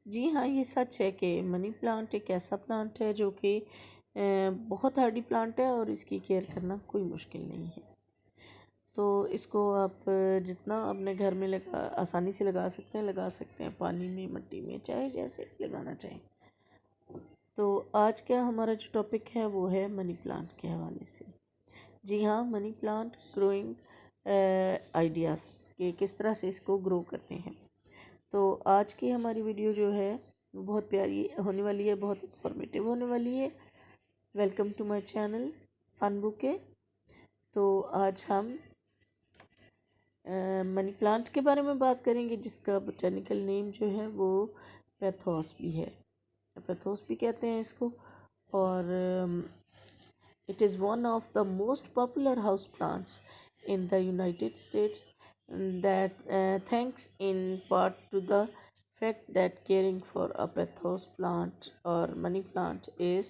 जी हाँ, ये सच है कि मनी प्लांट एक ऐसा प्लांट है जो कि बहुत हार्डी प्लांट है और इसकी केयर करना कोई मुश्किल नहीं है। तो इसको आप जितना अपने घर में लगा आसानी से लगा सकते हैं, पानी में, मिट्टी में, चाहे जैसे लगाना चाहें। तो आज का हमारा जो टॉपिक है वो है मनी प्लांट के हवाले से। जी हाँ, मनी प्लांट ग्रोइंग आइडियाज़ कि किस तरह से इसको ग्रो करते हैं। तो आज की हमारी वीडियो जो है वो बहुत प्यारी होने वाली है, बहुत इन्फॉर्मेटिव होने वाली है। Welcome to my channel fun bouquet. तो आज हम मनी प्लांट के बारे में बात करेंगे जिसका बोटेनिकल नेम जो है वो पैथोस भी है, पैथोस भी कहते हैं इसको। और it is one of the most popular house plants in the United States, that thanks in part to the fact that caring for a pathos plant or money plant is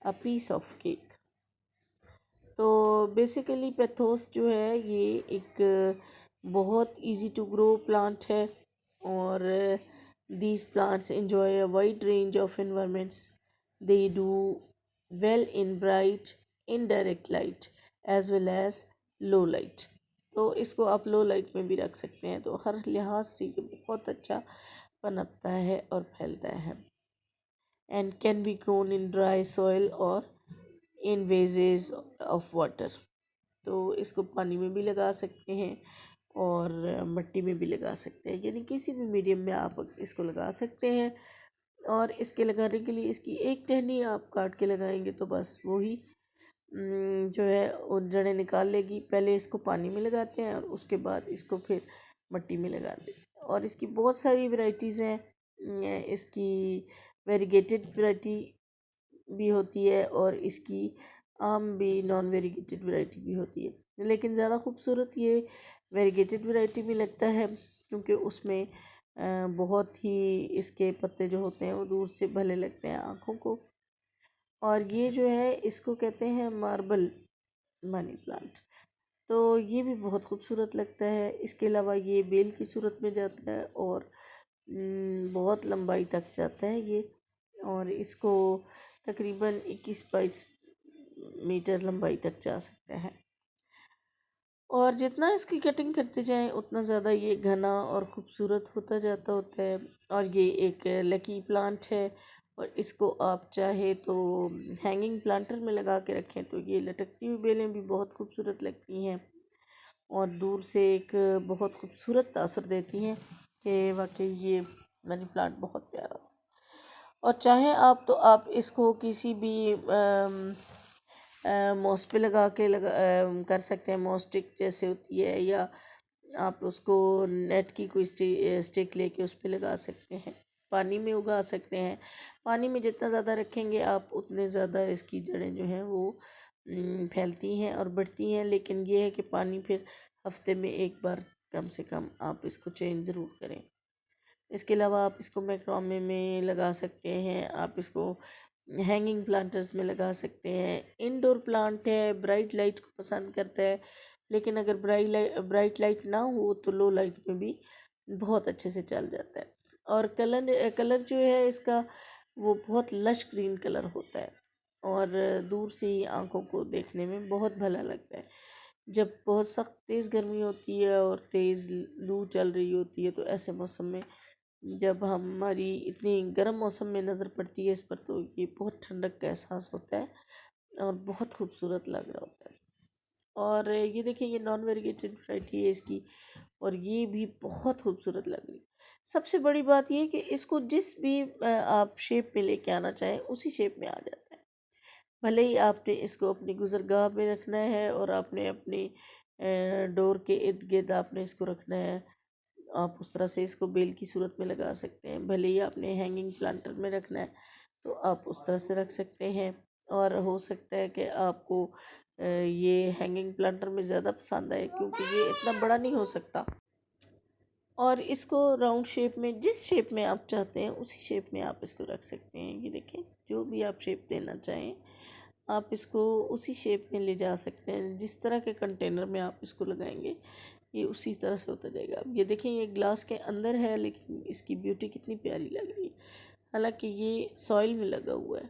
a piece of cake. तो basically pathos जो है ये एक बहुत easy to grow plant है और these plants enjoy a wide range of environments. They do well in bright indirect light as well as low light. तो इसको आप लो लाइट में भी रख सकते हैं, तो हर लिहाज से ये बहुत अच्छा पनपता है और फैलता है। And can be grown in dry soil और इन वेजेस ऑफ वाटर। तो इसको पानी में भी लगा सकते हैं और मिट्टी में भी लगा सकते हैं, यानी किसी भी मीडियम में आप इसको लगा सकते हैं। और इसके लगाने के लिए इसकी एक टहनी आप काट के लगाएंगे तो बस वही जो है उन जड़ें निकाल लेगी। पहले इसको पानी में लगाते हैं और उसके बाद इसको फिर मिट्टी में लगा देते हैं। और इसकी बहुत सारी वैरायटीज़ हैं। इसकी वेरीगेटेड वैरायटी भी होती है और इसकी आम भी नॉन वेरीगेटेड वैरायटी भी होती है, लेकिन ज़्यादा खूबसूरत ये वेरीगेटेड वैरायटी में लगता है क्योंकि उसमें बहुत ही इसके पत्ते जो होते हैं वो दूर से भले लगते हैं आँखों को। और ये जो है इसको कहते हैं मार्बल मनी प्लांट। तो ये भी बहुत खूबसूरत लगता है। इसके अलावा ये बेल की सूरत में जाता है और बहुत लंबाई तक जाता है ये। और इसको तकरीबन 21-22 मीटर लंबाई तक जा सकता है। और जितना इसकी कटिंग करते जाएं उतना ज़्यादा ये घना और ख़ूबसूरत होता है। और ये एक लकी प्लांट है और इसको आप चाहे तो हैंगिंग प्लांटर में लगा के रखें तो ये लटकती हुई बेलें भी बहुत खूबसूरत लगती हैं और दूर से एक बहुत खूबसूरत तासर देती हैं कि वाकई ये मनी प्लांट बहुत प्यारा होता है। और चाहे आप तो आप इसको किसी भी मॉस पे लगा के कर सकते हैं। मॉस स्टिक जैसे होती है, या आप उसको नेट की कोई स्टिक लेके उस पर लगा सकते हैं। पानी में उगा सकते हैं। पानी में जितना ज़्यादा रखेंगे आप उतने ज़्यादा इसकी जड़ें जो हैं वो फैलती हैं और बढ़ती हैं। लेकिन ये है कि पानी फिर हफ्ते में एक बार कम से कम आप इसको चेंज ज़रूर करें। इसके अलावा आप इसको मैक्रोमे में लगा सकते हैं, आप इसको हैंगिंग प्लांटर्स में लगा सकते हैं। इंडोर प्लांट है, ब्राइट लाइट को पसंद करता है, लेकिन अगर ब्राइट लाइट ना हो तो लो लाइट में भी बहुत अच्छे से चल जाता है। और कलर जो है इसका वो बहुत लश ग्रीन कलर होता है और दूर से ही आँखों को देखने में बहुत भला लगता है। जब बहुत सख्त तेज़ गर्मी होती है और तेज़ लू चल रही होती है तो ऐसे मौसम में जब हमारी इतनी गर्म मौसम में नज़र पड़ती है इस पर तो ये बहुत ठंडक का एहसास होता है और बहुत खूबसूरत लग रहा होता है। और ये देखिए ये नॉन वेरीगेटेड वैरायटी है इसकी और ये भी बहुत खूबसूरत लग रही है। सबसे बड़ी बात ये है कि इसको जिस भी आप शेप में लेके आना चाहें उसी शेप में आ जाता है। भले ही आपने इसको अपनी गुजरगाह में रखना है और आपने अपनी डोर के इर्द गिर्द आपने इसको रखना है, आप उस तरह से इसको बेल की सूरत में लगा सकते हैं। भले ही आपने हैंगिंग प्लांटर में रखना है तो आप उस तरह से रख सकते हैं। और हो सकता है कि आपको ये हैंगिंग प्लांटर में ज़्यादा पसंद आए क्योंकि ये इतना बड़ा नहीं हो सकता। और इसको राउंड शेप में, जिस शेप में आप चाहते हैं उसी शेप में आप इसको रख सकते हैं। ये देखें, जो भी आप शेप देना चाहें आप इसको उसी शेप में ले जा सकते हैं। जिस तरह के कंटेनर में आप इसको लगाएंगे ये उसी तरह से होता जाएगा। अब ये देखें ये ग्लास के अंदर है, लेकिन इसकी ब्यूटी कितनी प्यारी लग रही है, हालांकि ये सॉइल में लगा हुआ है।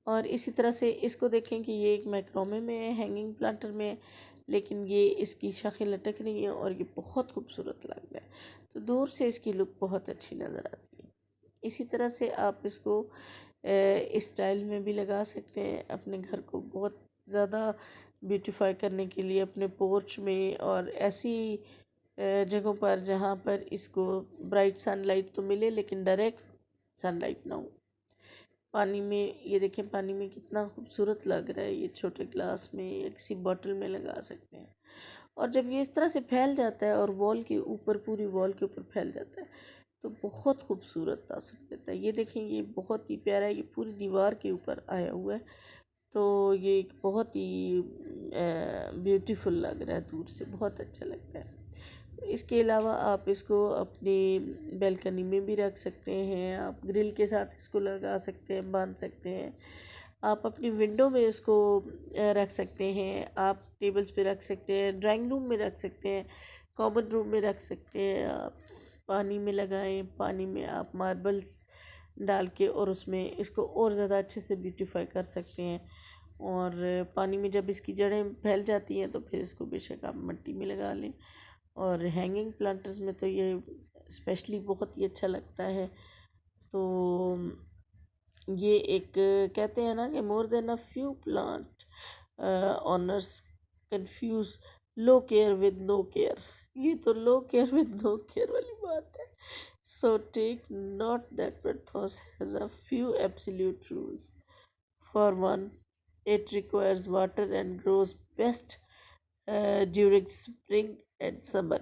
और इसी तरह से इसको देखें कि ये एक मैक्रोमे में है, हैंगिंग प्लांटर में है, लेकिन ये इसकी शाखें लटक रही हैं और ये बहुत खूबसूरत लग रहा है। तो दूर से इसकी लुक बहुत अच्छी नज़र आती है। इसी तरह से आप इसको इस स्टाइल में भी लगा सकते हैं, अपने घर को बहुत ज़्यादा ब्यूटीफाई करने के लिए, अपने पोर्च में और ऐसी जगहों पर जहाँ पर इसको ब्राइट सनलाइट तो मिले लेकिन डायरेक्ट सनलाइट ना हो। पानी में ये देखें, पानी में कितना खूबसूरत लग रहा है। ये छोटे ग्लास में या किसी बॉटल में लगा सकते हैं। और जब ये इस तरह से फैल जाता है और वॉल के ऊपर, पूरी वॉल के ऊपर फैल जाता है, तो बहुत खूबसूरत तासर देता है। ये देखें ये बहुत ही प्यारा है, ये पूरी दीवार के ऊपर आया हुआ है। तो ये एक बहुत ही ब्यूटीफुल लग रहा है, दूर से बहुत अच्छा लगता है। इसके अलावा आप इसको अपनी बैल्कनी में भी रख सकते हैं, आप ग्रिल के साथ इसको लगा सकते हैं, बांध सकते हैं। आप अपनी विंडो में इसको रख सकते हैं, आप टेबल्स पे रख सकते हैं, ड्राइंग रूम में रख सकते हैं, कॉमन रूम में रख सकते हैं। आप पानी में लगाएं, पानी में आप मार्बल्स डाल के और उसमें इसको और ज़्यादा अच्छे से ब्यूटीफाई कर सकते हैं। और पानी में जब इसकी जड़ें फैल जाती हैं तो फिर इसको बेशक आप मिट्टी में लगा लें। और हैंगिंग प्लांटर्स में तो ये स्पेशली बहुत ही अच्छा लगता है। तो ये एक कहते हैं ना कि more than a few plant owners confuse low care with no care. ये तो low care with no care वाली बात है। So take note that pothos has a few absolute rules. For one, it requires water and grows best during spring and summer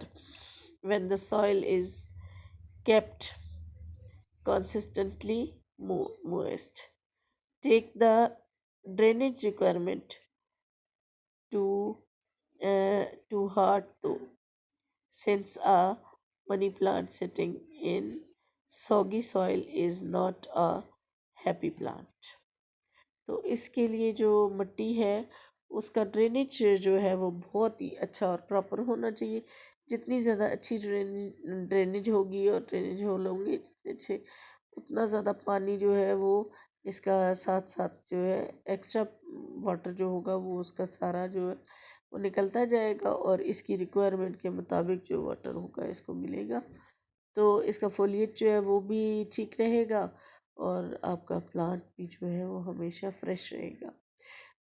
when the soil is kept consistently moist. Take the drainage requirement to too hard though, since a money plant sitting in soggy soil is not a happy plant. तो इसके लिए जो मिट्टी है उसका drainage जो है वो बहुत ही अच्छा और प्रॉपर होना चाहिए। जितनी ज़्यादा अच्छी ड्रेनेज होगी और ड्रेनेज होल होंगे जितने अच्छे, उतना ज़्यादा पानी जो है वो इसका साथ साथ जो है एक्स्ट्रा वाटर जो होगा वो उसका सारा जो है वो निकलता जाएगा और इसकी रिक्वायरमेंट के मुताबिक जो वाटर होगा इसको मिलेगा। तो इसका फोलिएज जो है वो भी ठीक रहेगा और आपका प्लांट भी जो है वो हमेशा फ्रेश रहेगा।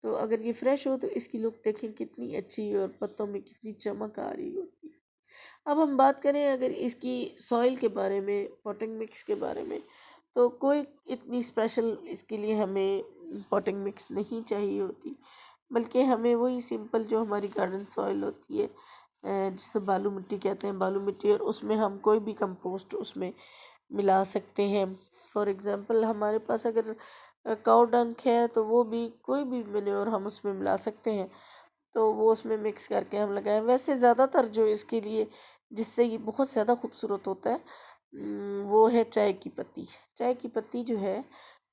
तो अगर ये फ्रेश हो तो इसकी लुक देखें कितनी अच्छी और पत्तों में कितनी चमक आ रही होती है। अब हम बात करें अगर इसकी सॉइल के बारे में, पॉटिंग मिक्स के बारे में, तो कोई इतनी स्पेशल इसके लिए हमें पॉटिंग मिक्स नहीं चाहिए होती, बल्कि हमें वही सिंपल जो हमारी गार्डन सॉइल होती है जिसे बालू मिट्टी कहते हैं, बालू मिट्टी, और उसमें हम कोई भी कंपोस्ट उसमें मिला सकते हैं। फॉर एग्ज़ाम्पल हमारे पास अगर काऊ डंक है तो वो भी, कोई भी मैन्योर हम उसमें मिला सकते हैं, तो वो उसमें मिक्स करके हम लगाएं। वैसे ज़्यादातर जो इसके लिए जिससे ये बहुत ज़्यादा खूबसूरत होता है वो है चाय की पत्ती। चाय की पत्ती जो है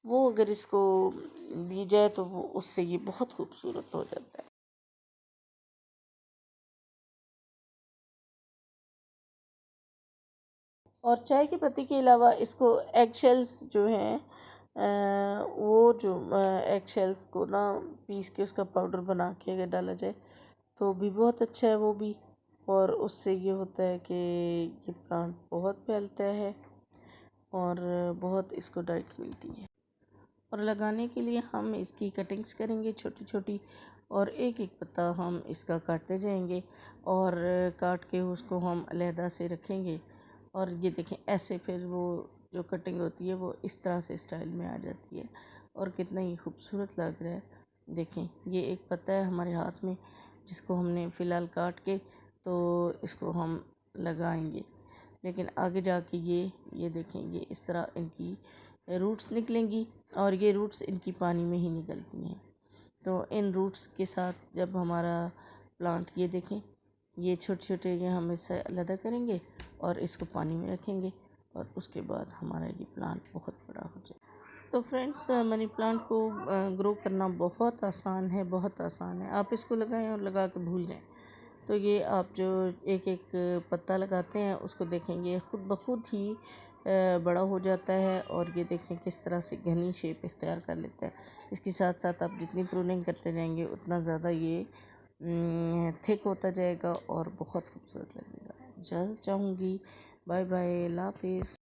वो अगर इसको दी जाए तो वो उससे ये बहुत खूबसूरत हो जाता है। और चाय की पत्ती के अलावा इसको एग शेल्स जो हैं वो जो एग शेल्स को ना पीस के उसका पाउडर बना के अगर डाला जाए तो भी बहुत अच्छा है वो भी। और उससे ये होता है कि ये प्लांट बहुत फैलता है और बहुत इसको डाइट मिलती है। और लगाने के लिए हम इसकी कटिंग्स करेंगे छोटी छोटी, और एक एक पत्ता हम इसका काटते जाएंगे और काट के उसको हम अलहदा से रखेंगे। और ये देखें ऐसे फिर वो जो कटिंग होती है वो इस तरह से स्टाइल में आ जाती है और कितना ही खूबसूरत लग रहा है। देखें ये एक पत्ता है हमारे हाथ में जिसको हमने फ़िलहाल काट के तो इसको हम लगाएंगे, लेकिन आगे जाके ये देखें ये इस तरह इनकी रूट्स निकलेंगी और ये रूट्स इनकी पानी में ही निकलती हैं। तो इन रूट्स के साथ जब हमारा प्लांट, ये देखें ये छोटे छोटे ये हम इससे अलग करेंगे और इसको पानी में रखेंगे और उसके बाद हमारा ये प्लांट बहुत बड़ा हो जाए। तो फ्रेंड्स मनी प्लांट को ग्रो करना बहुत आसान है, बहुत आसान है। आप इसको लगाएं और लगा के भूल जाएं। तो ये आप जो एक एक पत्ता लगाते हैं उसको देखेंगे खुद ब खुद ही बड़ा हो जाता है और ये देखें किस तरह से घनी शेप इख्तियार कर लेता है। इसके साथ साथ आप जितनी प्रूनिंग करते जाएंगे उतना ज़्यादा ये थिक होता जाएगा और बहुत खूबसूरत लगेगा। इजाज़त चाहूँगी। बाय बाय, अल्लाह हाफिज़।